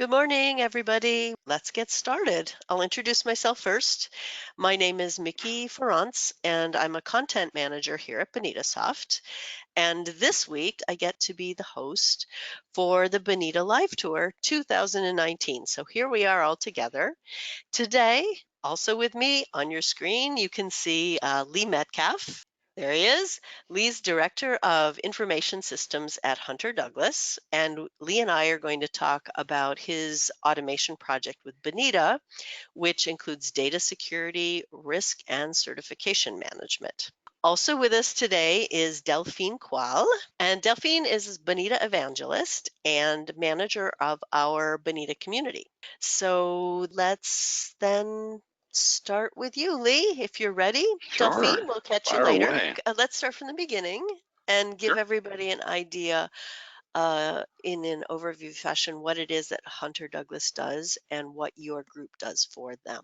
Good morning, everybody. Let's get started. I'll introduce myself first. My name is Mickey Ferrance, and I'm a content manager here at Bonitasoft. And this week, I get to be the host for the Bonita Live Tour 2019. So here we are all together. Today, also with me on your screen, you can see Lee Metcalfe. There he is. Lee's Director of Information Systems at Hunter Douglas. And Lee and I are going to talk about his automation project with Bonita, which includes data security, risk, and certification management. Also with us today is Delphine Qual, and Delphine is Bonita evangelist and manager of our Bonita community. So let's then start with you, Lee, if you're ready. Sure. Delphine, we'll catch you Fire later. away. Let's start from the beginning and give Sure. everybody an idea in an overview fashion what it is that Hunter Douglas does and what your group does for them.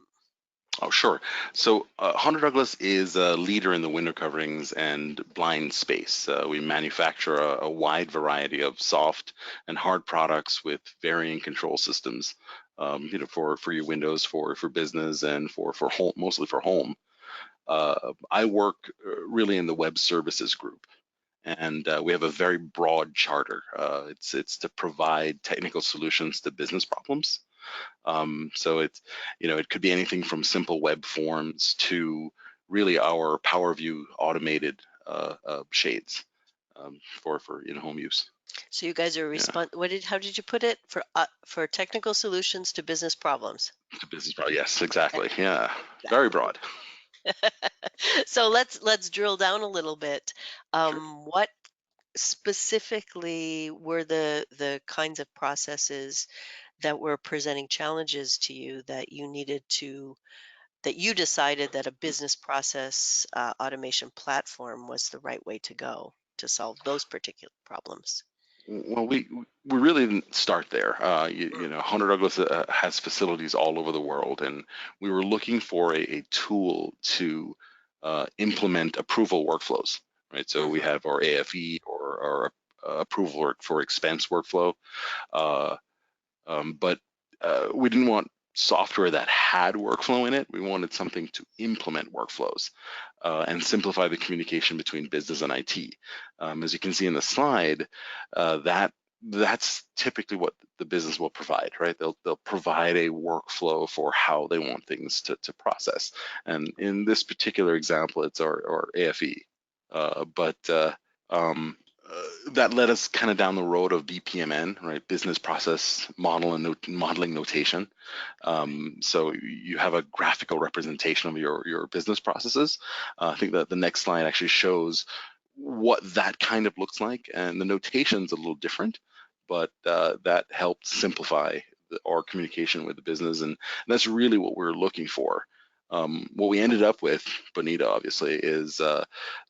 Oh, sure. So Hunter Douglas is a leader in the window coverings and blind space. We manufacture a wide variety of soft and hard products with varying control systems. For your windows, for business, and for home, mostly for home. I work really in the web services group, and we have a very broad charter. It's to provide technical solutions to business problems. So it could be anything from simple web forms to really our PowerView automated shades for in-home use. So you guys are Yeah, how did you put it? For technical solutions to business problems. to business problem. Yes, exactly. Yeah, very Exactly. broad. So let's drill down a little bit. Sure. What specifically were the kinds of processes that were presenting challenges to you that you decided that a business process automation platform was the right way to go to solve those particular problems? Well, we really didn't start there. Hunter Douglas has facilities all over the world, and we were looking for a tool to implement approval workflows. Right. So we Mm-hmm. have our AFE or approval for expense workflow, uh, but we didn't want software that had workflow in it. We wanted something to implement workflows and simplify the communication between business and IT. As you can see in the slide, that's typically what the business will provide, right? They'll provide a workflow for how they want things to process. And in this particular example, it's our AFE. But that led us kind of down the road of BPMN, right? Business process model and modeling notation. So you have a graphical representation of your business processes. I think that the next slide actually shows what that kind of looks like, and the notation's a little different, but that helped simplify our communication with the business, and that's really what we're looking for. What we ended up with, Bonita obviously,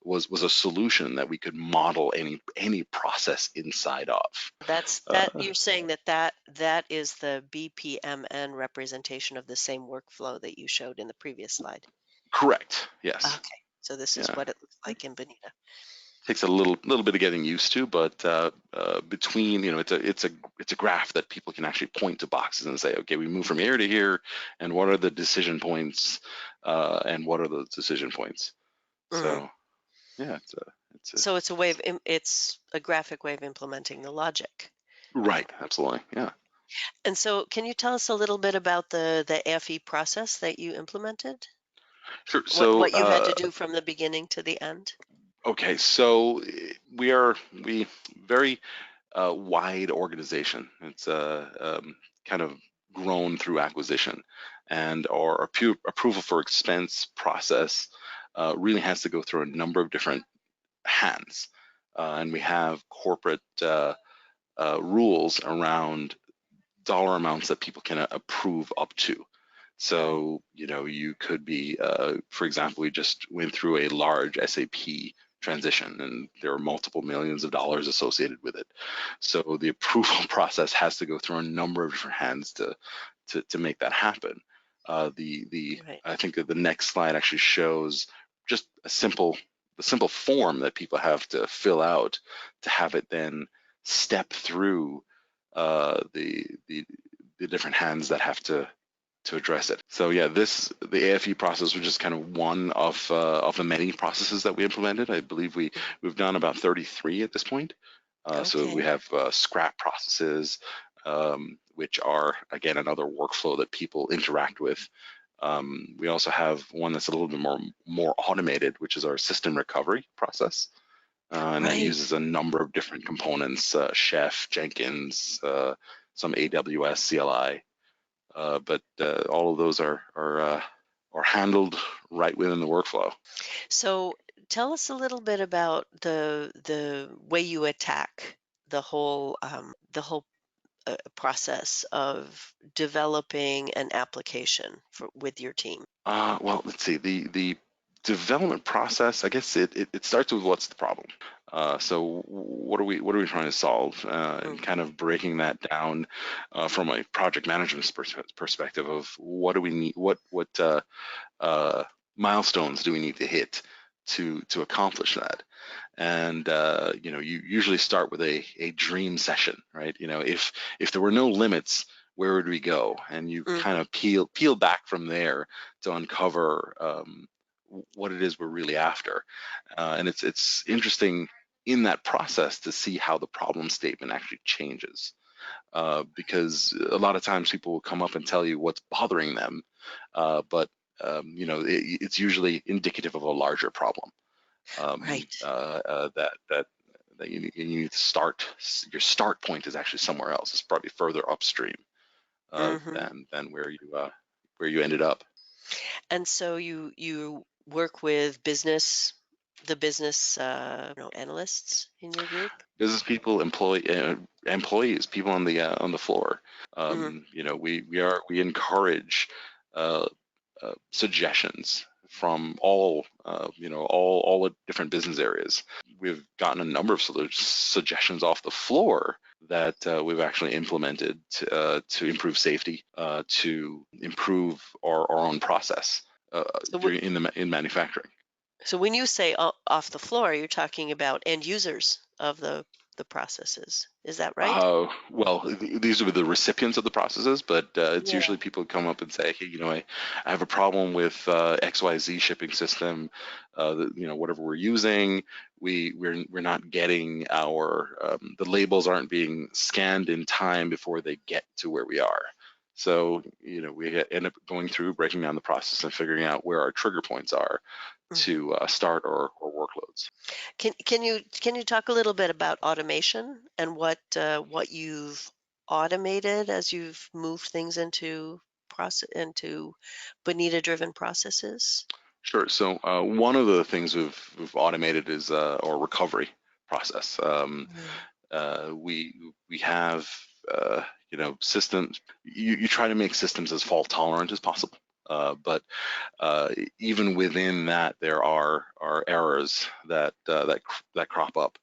was a solution that we could model any process inside of. That Uh, you're saying that is the BPMN representation of the same workflow that you showed in the previous slide. Correct. Yes. Okay, so this is Yeah. what it looks like in Bonita. Takes a little bit of getting used to, but between it's a graph that people can actually point to boxes and say, okay, we move from here to here, and what are the decision points, and what are those decision points? Mhm. So yeah, it's a So it's a graphic way of implementing the logic. right, absolutely, yeah. And so can you tell us a little bit about the AFE process that you implemented? Sure. What you had to do from the beginning to the end? Okay, so we very wide organization. It's kind of grown through acquisition, and our approval for expense process really has to go through a number of different hands, and we have corporate rules around dollar amounts that people can approve up to. Right. So, you could be, for example, we just went through a large SAP transition, and there are multiple millions of dollars associated with it. So the approval process has to go through a number of different hands to make that happen. The Right. I think that the next slide actually shows just the simple form that people have to fill out to have it then step through the the different hands that have to address it. So yeah, the AFE process was just kind of one of the many processes that we implemented. I believe we've done about 33 at this point. So we Okay. have scrap processes, which are again another workflow that people interact with. We also have one that's a little bit more automated, which is our system recovery process, and that Right. uses a number of different components: Chef, Jenkins, some AWS CLI, but all of those are handled right within the workflow. So tell us a little bit about the way you attack the whole process of developing an application with your team. Well, let's see. The development process, I guess it starts with what's the problem. So what are we trying to solve, and Hmm. kind of breaking that down from a project management perspective of what do we need, what uh, milestones do we need to hit to accomplish that. And you usually start with a dream session, right? If there were no limits, where would we go? And you kind Hmm. of peel back from there to uncover what it is we're really after. And it's interesting in that process to see how the problem statement actually changes, because a lot of times people will come up and tell you what's bothering them, but it's usually indicative of a larger problem, Right. that you need to start. Your start point is actually somewhere else. It's probably further upstream Hmm. than where you ended up. And so you work with the business analysts in your group. Business people, employees, people on the floor. Hmm. We encourage uh, suggestions from all the different business areas. We've gotten a number of suggestions off the floor that we've actually implemented to improve safety, to improve our own process So during in manufacturing. So when you say off the floor, you're talking about end users of the processes. Is that right? Well, these are the recipients of the processes, but it's Yeah. usually people who come up and say, hey, I have a problem with XYZ shipping system. Whatever we're using, we're not getting the labels aren't being scanned in time before they get to where we are. So, we end up going through, breaking down the process and figuring out where our trigger points are Mhm. to start our workloads. Can you talk a little bit about automation and what you've automated as you've moved things into Bonita driven processes? Sure. So one of the things we've automated is our recovery process. Right. We have systems. You try to make systems as fault tolerant as possible, but even within that, there are errors that crop up,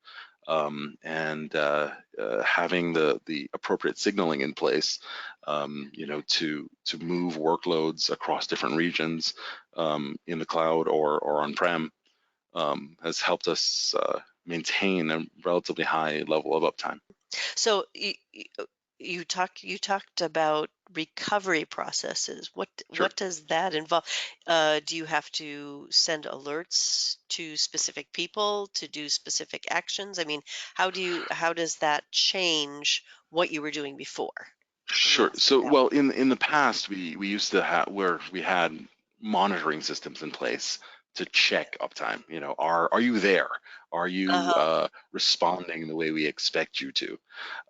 and having the appropriate signaling in place, to move workloads across different regions, in the cloud or on-prem, has helped us maintain a relatively high level of uptime. So you talked about recovery processes. Sure. What does that involve? Do you have to send alerts to specific people to do specific actions? I mean, how does that change what you were doing before? Let me Sure. ask it So, that well, way. in the past, we used to have where we had monitoring systems in place to check uptime. Are you there? Are you Uh-huh. responding the way we expect you to?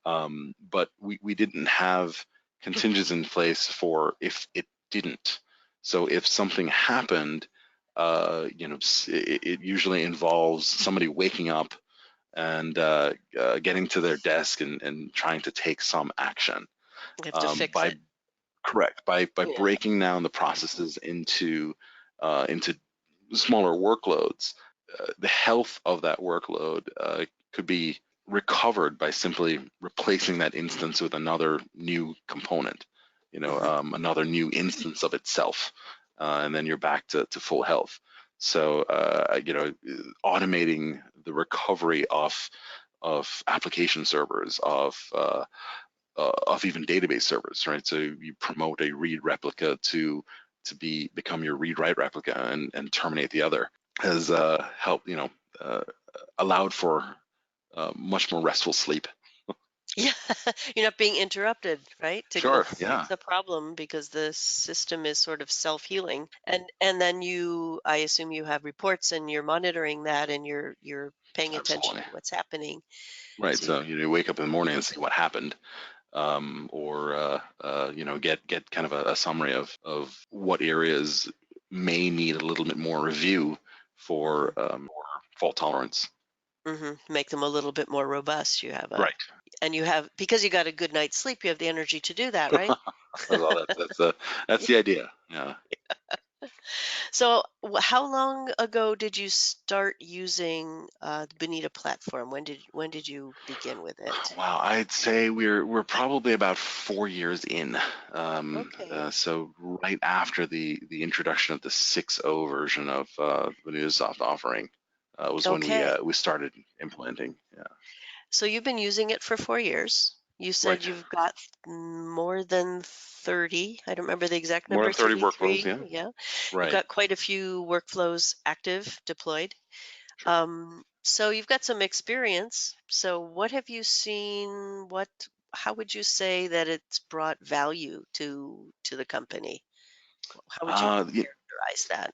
But we didn't have contingents in place for if it didn't. So if something happened, it usually involves somebody waking up and getting to their desk and trying to take some action. You have to fix By it. correct by Yeah. breaking down the processes into smaller workloads, the health of that workload could be recovered by simply replacing that instance with another new component, Hmm. another new instance of itself, and then you're back to full health. So, automating the recovery of application servers, of of even database servers, right? So you promote a read replica to become your read write replica and terminate the other has helped, uh, allowed for much more restful sleep. Yeah, you're not being interrupted, right? To go Sure. fix Yeah. a problem because the system is sort of self-healing. And then I assume you have reports and you're monitoring that and you're paying attention Absolutely. to what's happening. Right. So you So you wake up in the morning and see what happened, or get kind of a summary of what areas may need a little bit more review for mhm, fault tolerance. make them a little bit more robust. Right. You have because you got a good night's sleep, you have the energy to do that, right? That's the idea. Yeah. So, how long ago did you start using the Bonita platform? When did you begin with it? Wow, I'd say we're probably about 4 years in. Okay, So right after the introduction of the 6.0 version of the Bonitasoft offering was when okay. we started implementing. Yeah, So you've been using it for 4 years. You said right. you've got more than 30. I don't remember the exact More number. than 30 workflows. 33. Yeah, Yeah, you've right. got quite a few workflows active, deployed. Sure. So you've got some experience. So what have you seen? How would you say that it's brought value to the company? How would you Yeah, characterize that?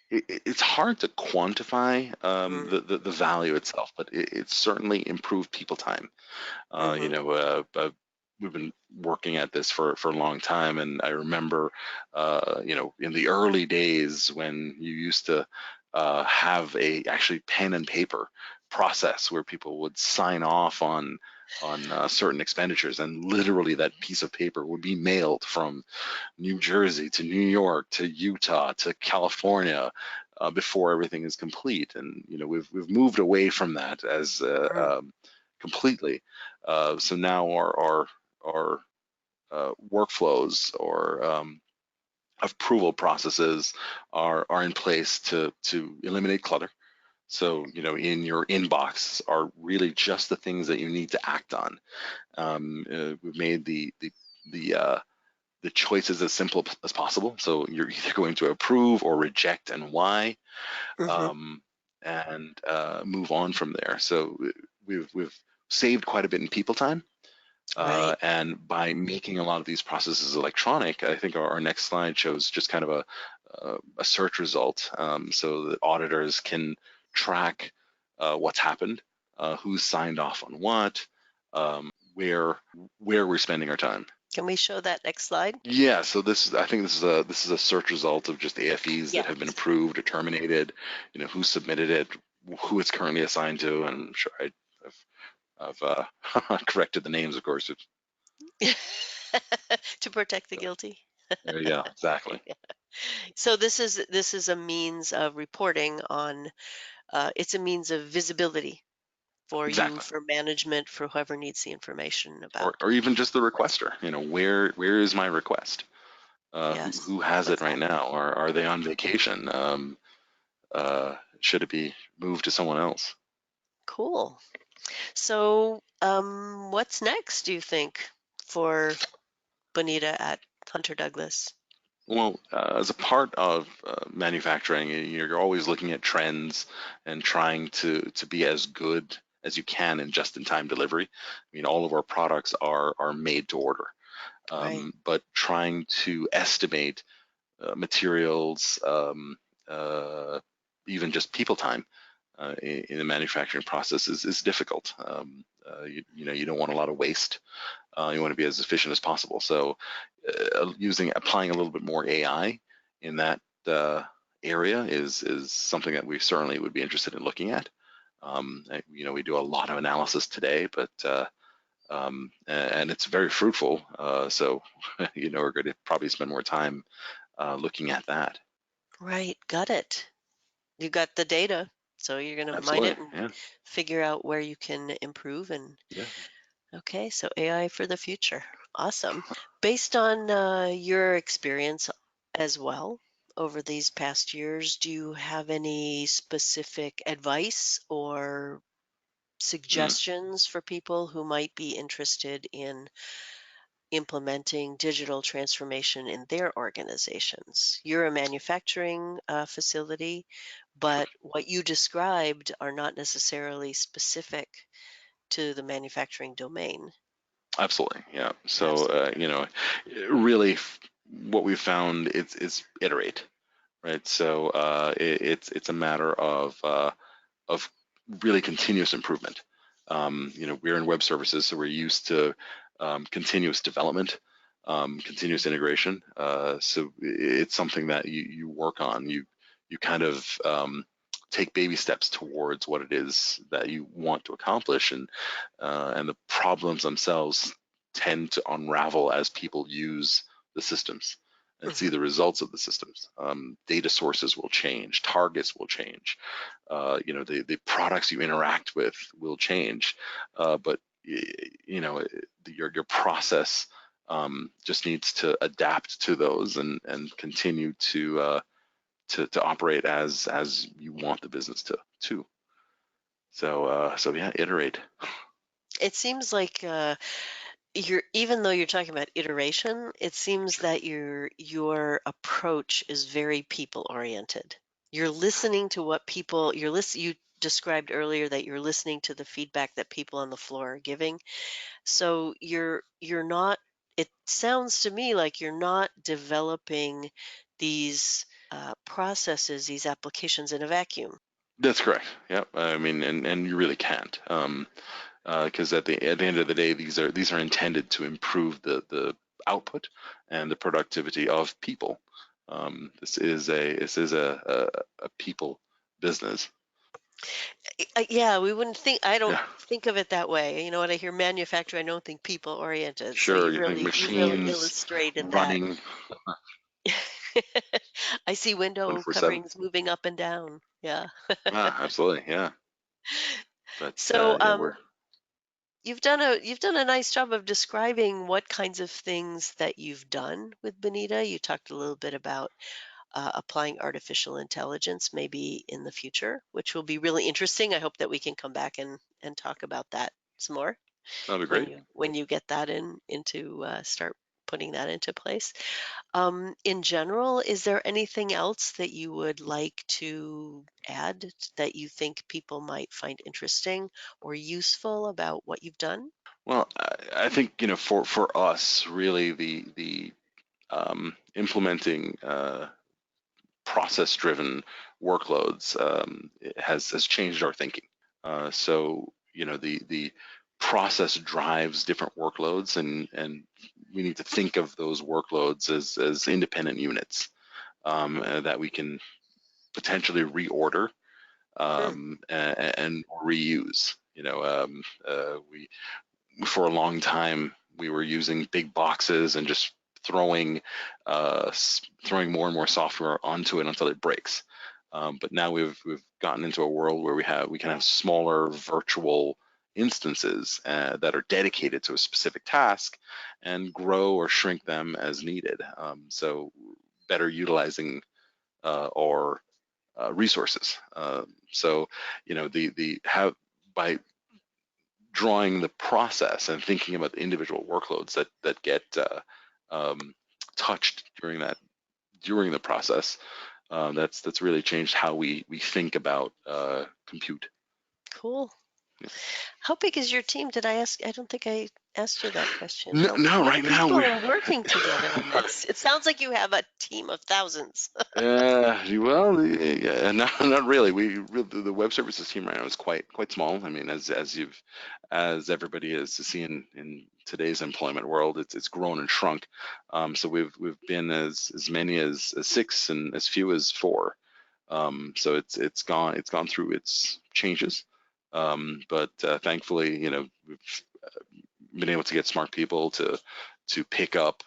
it's hard to quantify Mm, the value itself, but it's certainly improved people time. mm-hmm. We've been working at this for a long time, and I remember, in the early days when you used to have a actually pen and paper process where people would sign off on certain expenditures, and literally that piece of paper would be mailed from New Jersey to New York to Utah to California before everything is complete. And we've moved away from that as Mm, completely. So now our workflows or approval processes are in place to eliminate clutter. So in your inbox are really just the things that you need to act on. We've made the choices as simple as possible. So you're either going to approve or reject and why, mm-hmm. um, and move on from there. So we've saved quite a bit in people time. Right. And by making a lot of these processes electronic, I think our next slide shows just kind of a search result, so that auditors can track what's happened, who's signed off on what, where we're spending our time. Can we show that next slide? Yeah, so I think this is a search result of just AFEs that Yes. have been approved or terminated, who submitted it, who it's currently assigned to, and I'm sure I've corrected the names, of course. To protect the So, guilty. yeah, exactly. So this is a means of reporting on. It's a means of visibility for you, Exactly. for management, for whoever needs the information Or about or even just the what's requester. Where is my request? yes, Who has it what's right happening. now? Or are they on vacation? Should it be moved to someone else? Cool. So, what's next, do you think, for Bonita at Hunter Douglas? Well, as a part of manufacturing, you're always looking at trends and trying to be as good as you can in just-in-time delivery. I mean, all of our products are made to order, Right. but trying to estimate materials, uh, even just people time in the manufacturing process is difficult. You don't want a lot of waste. You want to be as efficient as possible. So, applying a little bit more AI in that uh, area is something that we certainly would be interested in looking at. We do a lot of analysis today, but and it's very fruitful. So, we're going to probably spend more time looking at that. Right. Got it. You got the data, so you're going to mine Absolutely. it and Yeah. figure out where you can improve. And Yeah. okay, so AI for the future. Awesome. Based on your experience as well over these past years, do you have any specific advice or Mm, suggestions for people who might be interested in implementing digital transformation in their organizations? You're a manufacturing facility, but what you described are not necessarily specific to the manufacturing domain. absolutely, yeah. So Absolutely. really, what we found is iterate, right? So it's a matter of really continuous improvement. We're in web services, so we're used to continuous development, continuous integration. So it's something that you work on. You kind of take baby steps towards what it is that you want to accomplish, and the problems themselves tend to unravel as people use the systems and see Mhm. the results of the systems. Data sources will change, targets will change, the products you interact with will change, but your process just needs to adapt to those and continue to operate as you want the business to. So yeah, iterate. It seems like you're even though you're talking about iteration, it seems that your approach is very people oriented. You're listening to what people you described earlier that you're listening to the feedback that people on the floor are giving. So you're not it sounds to me like you're not developing these processes, these applications in a vacuum. That's correct. Yep. I mean, and you really can't, because at the end of the day, these are intended to improve the output and the productivity of people. This is a people business. Yeah, we wouldn't think I don't Yeah. think of it that way. You know, when I hear manufacturing, I don't think people oriented. So Sure. You think you really machines illustrated that. running I see window 24/7. coverings moving up and down. Yeah. Ah, absolutely. Yeah. But So yeah, we're you've done a nice job of describing what kinds of things that you've done with Bonita. You talked a little bit about applying artificial intelligence maybe in the future, which will be really interesting. I hope that we can come back and talk about that some more that'll be when great. you get that into start putting that into place. In general, is there anything else that you would like to add that you think people might find interesting or useful about what you've done? Well, I think for us, really the implementing process-driven workloads has changed our thinking. So the process drives different workloads, and we need to think of those workloads as independent units that we can potentially reorder Hmm. and reuse. We for a long time we were using big boxes and just throwing more and more software onto it until it breaks. But now we've gotten into a world where we can have smaller virtual instances that are dedicated to a specific task and grow or shrink them as needed. So better utilizing our resources. So the have by drawing the process and thinking about the individual workloads that get um, touched during the process. That's really changed how we think about compute. Cool. How big is your team? Did I ask? I don't think I asked you that question. No, How no, many right now people we're are working together on this? It sounds like you have a team of thousands. well, yeah, not really. The web services team right now is quite small. I mean, as everybody is seeing in today's employment world, it's grown and shrunk. So we've been as many as six and as few as four. So it's gone through its changes. But thankfully, we've been able to get smart people to pick up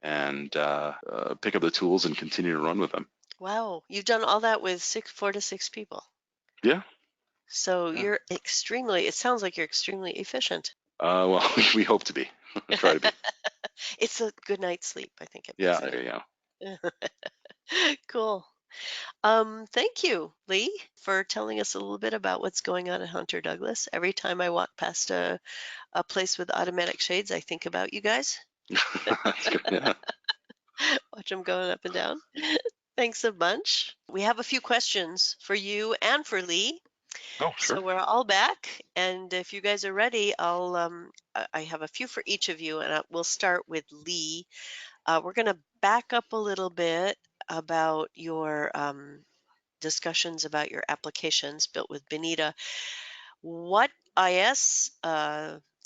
the tools and continue to run with them. Wow, you've done all that with 4 to 6 people. Yeah, So yeah. it sounds like you're extremely efficient. Well, we hope to be. Try to be. It's a good night's sleep. I think it Yeah, makes it there you go. easy. Cool. Thank you, Lee, for telling us a little bit about what's going on at Hunter Douglas. Every time I walk past a place with automatic shades, I think about you guys. That's good. Yeah. Watch them going up and down. Thanks a bunch. We have a few questions for you and for Lee. Oh, So sure. we're all back, and if you guys are ready, I have a few for each of you, and we'll start with Lee. We're going to back up a little bit about your discussions about your applications built with Bonita. What IS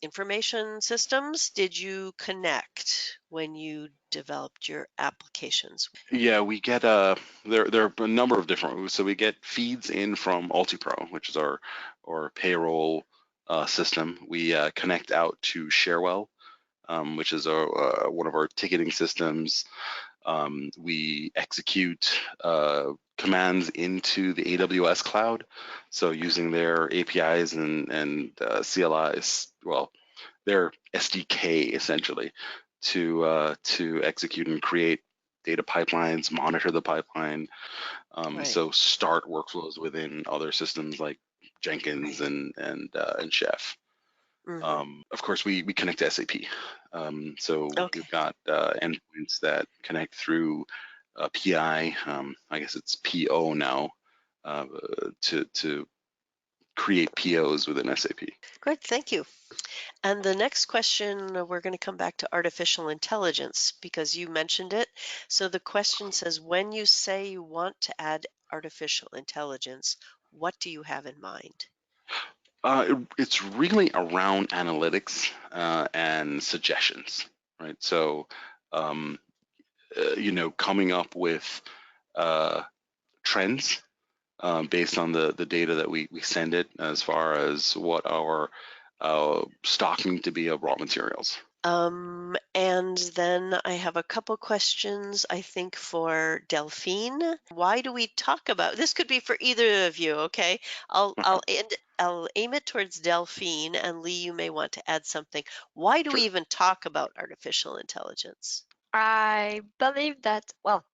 information systems did you connect when you developed your applications? Yeah, we get there are a number of different. So we get feeds in from UltiPro, which is our payroll system. We connect out to Sharewell, which is one of our ticketing systems. We execute commands into the AWS cloud, so using their APIs and CLIs, well, their SDK essentially to execute and create data pipelines, monitor the pipeline, Right. so start workflows within other systems like Jenkins Right. and Chef. Hmm. Of course, we connect to SAP. So Okay. we've got endpoints that connect through PI. I guess it's PO now uh, to create POs within SAP. Good. Thank you. And the next question, we're going to come back to artificial intelligence because you mentioned it. So the question says, when you say you want to add artificial intelligence, what do you have in mind? It's really around analytics and suggestions, right? So, um, coming up with uh, trends based on the data that we send it as far as what our stocking to be of raw materials. And then I have a couple questions, I think, for Delphine. Why do we talk about this? Could be for either of you, okay? I'll aim it towards Delphine, and Lee, you may want to add something. Why do we Sure. even talk about artificial intelligence? I believe that, well,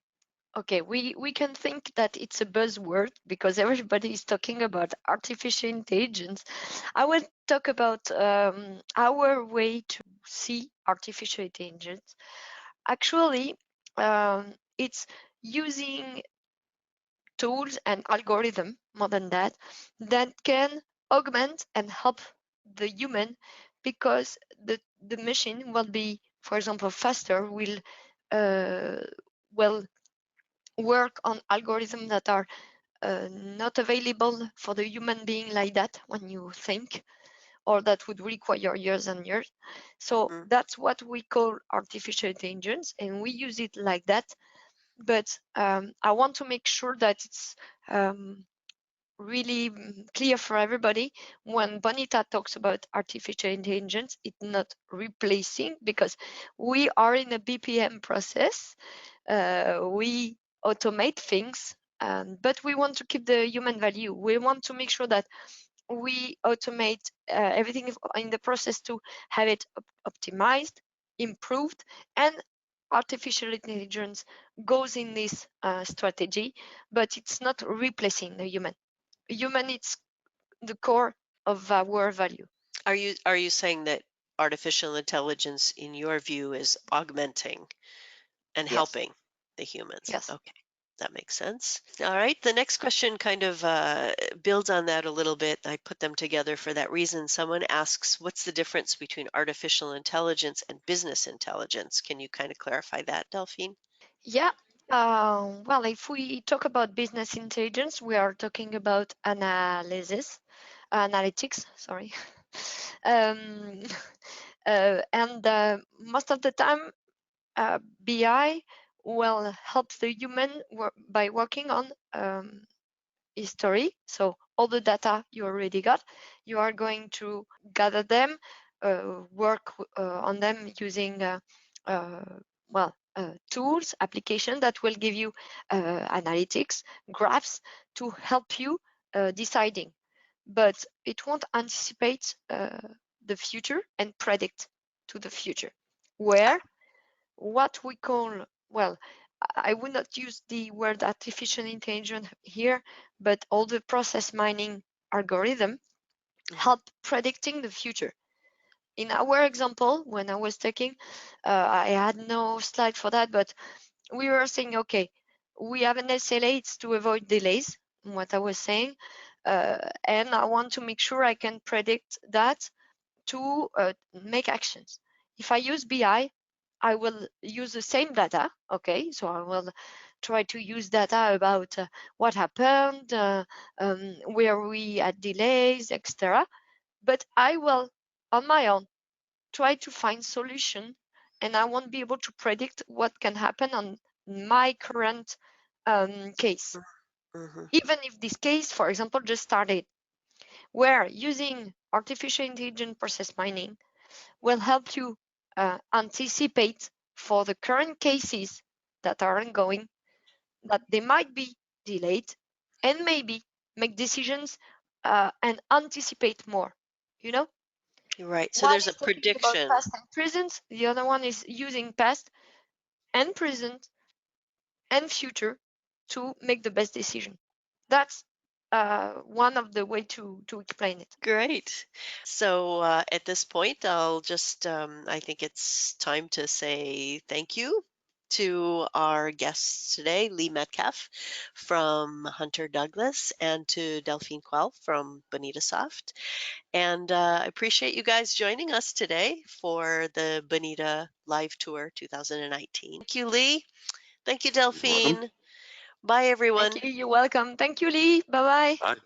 okay, we can think that it's a buzzword because everybody is talking about artificial intelligence. I will talk about our way to see artificial intelligence. Actually, it's using tools and algorithm more than that can augment and help the human because the machine will be, for example, faster, will uh, well work on algorithms that are not available for the human being like that when you think, or that would require years and years. So Mm, that's what we call artificial intelligence, and we use it like that. But I want to make sure that it's really clear for everybody. When Bonita talks about artificial intelligence, it's not replacing, because we are in a BPM process. We automate things, but we want to keep the human value. We want to make sure that we automate everything in the process to have it optimized, improved, and artificial intelligence goes in this strategy, but it's not replacing the human. Human is the core of our value. Are you saying that artificial intelligence, in your view, is augmenting and Yes, helping the humans? yes. Okay. That makes sense. All right. The next question kind of builds on that a little bit. I put them together for that reason. Someone asks, what's the difference between artificial intelligence and business intelligence? Can you kind of clarify that, Delphine? Yeah. Well, if we talk about business intelligence, we are talking about analytics, sorry. um, and most of the time, BI will help the human by working on history. So all the data you already got, you are going to gather them, work on them using tools, application that will give you analytics, graphs to help you deciding. But it won't anticipate the future and predict to the future. Where what we call, well, I would not use the word artificial intelligence here, but all the process mining algorithm help predicting the future. In our example, when I was taking, I had no slide for that, but we were saying, okay, we have an SLA, it's to avoid delays, what I was saying, and I want to make sure I can predict that to make actions. If I use BI, I will use the same data, okay? So I will try to use data about what happened, where we had delays, etc. But I will, on my own, try to find solution, and I won't be able to predict what can happen on my current case. Mm-hmm. Even if this case, for example, just started, where using artificial intelligence process mining will help you anticipate for the current cases that are ongoing, that they might be delayed, and maybe make decisions and anticipate more, you know? Right. So One there's a is talking about prediction. past and present, the other one is using past and present and future to make the best decision. That's one of the way to explain it. Great. So at this point, I'll just, I think it's time to say thank you to our guests today, Lee Metcalfe from Hunter Douglas and to Delphine Quell from Bonitasoft. And I appreciate you guys joining us today for the Bonita Live Tour 2019. Thank you, Lee. Thank you, You're welcome. Delphine. Bye, Thank everyone. you. You're welcome. Thank you, Lee. Bye bye. Bye.